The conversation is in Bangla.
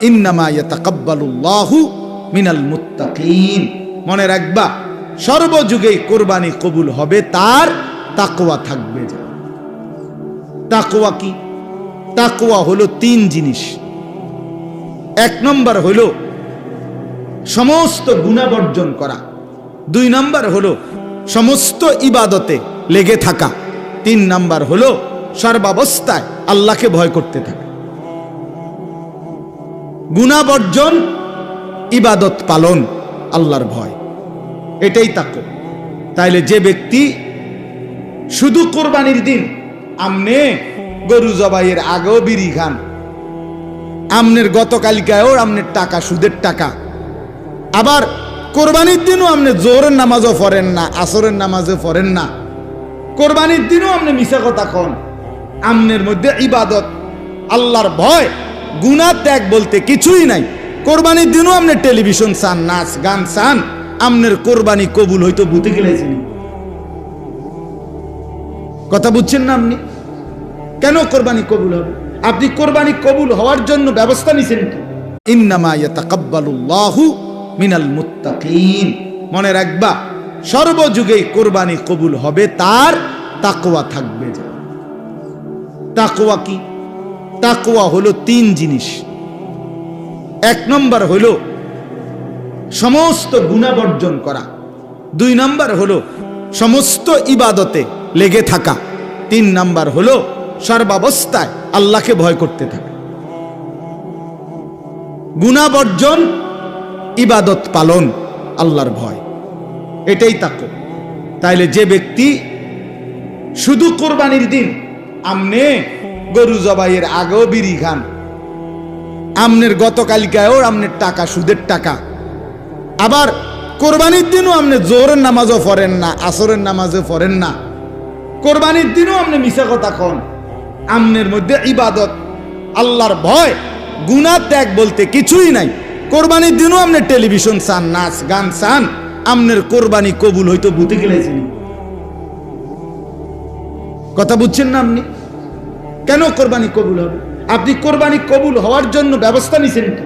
ইন্নামা ইয়াতাকাব্বালুল্লাহু মিনাল মুত্তাকিন। মনে রাখবা, সর্বযুগেই কোরবানি কবুল হবে তার তাকওয়া থাকবে। যা তাকওয়া কি? তাকওয়া হলো 3 জিনিস। 1 নম্বর হলো সমস্ত গুনাহ বর্জন করা, 2 নম্বর হলো সমস্ত ইবাদতে লেগে থাকা, 3 নম্বর হলো সর্বাবস্থায় আল্লাহকে ভয় করতে থাকা। গুনাহ বর্জন, ইবাদত পালন, আল্লাহর ভয়, এটাই তাকওয়া। তাইলে যে ব্যক্তি শুধু কোরবানির দিন আমনে গরু জবাইয়ের আগেও বিড়ি খান, আমনের গতকালকায়ও আমনের টাকা সুদের টাকা, আবার কোরবানির দিনও আপনি জোহরের নামাজও পড়েন না, আসরের নামাজও পড়েন না, কোরবানির দিনও আপনি মিছা কথা কন, আমনের মধ্যে ইবাদত, আল্লাহর ভয়, গুনাহ ত্যাগ বলতে কিছুই নাই, কোরবানির দিনও আপনি টেলিভিশন চান, নাচ গান চান, আমনের কোরবানি কবুল হইতো বুঝে গেলেছেন। কথা বুঝছেন না? আপনি কেন কোরবানি কবুল হবে? আপনি কোরবানি কবুল হওয়ার জন্য ব্যবস্থা নিছেন কি? ইন্নামা ইয়াতাকাব্বালুল্লাহু মিনাল মুত্তাকিন। মনে রাখবা, সর্বযুগেই কোরবানি কবুল হবে তার তাকওয়া থাকবে। যা তাকওয়া কি? তাকওয়া হলো 3 জিনিস। 1 নম্বর হলো সমস্ত গুনাহ বর্জন করা, 2 নম্বর হলো সমস্ত ইবাদতে লেগে থাকা, 3 নম্বর হলো সর্বাবস্থায় আল্লাহকে ভয় করতে থাকা। গুনাহ বর্জন, ইবাদত পালন, আল্লাহর ভয়, এটাই তাকওয়া। তাইলে যে ব্যক্তি শুধু কোরবানির দিন আমনে গরু জবাইয়ের আগেও বিড়ি খান, আমনের গতকালকায়ও আমনের টাকা সুদের টাকা, আবার কোরবানির দিনও আপনি জোহরের নামাজও পড়েন না, আসরের নামাজও পড়েন না, কোরবানির দিনও আপনি মিছা কথা কন, আমনের মধ্যে ইবাদত, আল্লাহর ভয়, গুনাহ ত্যাগ বলতে কিছুই নাই, কোরবানির দিনও আপনি টেলিভিশন চান, নাচ গান চান, আমনের কোরবানি কবুল হইতো বুঝে গেলেছেন। কথা বুঝছেন না? আপনি কেন কোরবানি কবুল হবে? আপনি কোরবানি কবুল হওয়ার জন্য ব্যবস্থা নিছেন কি?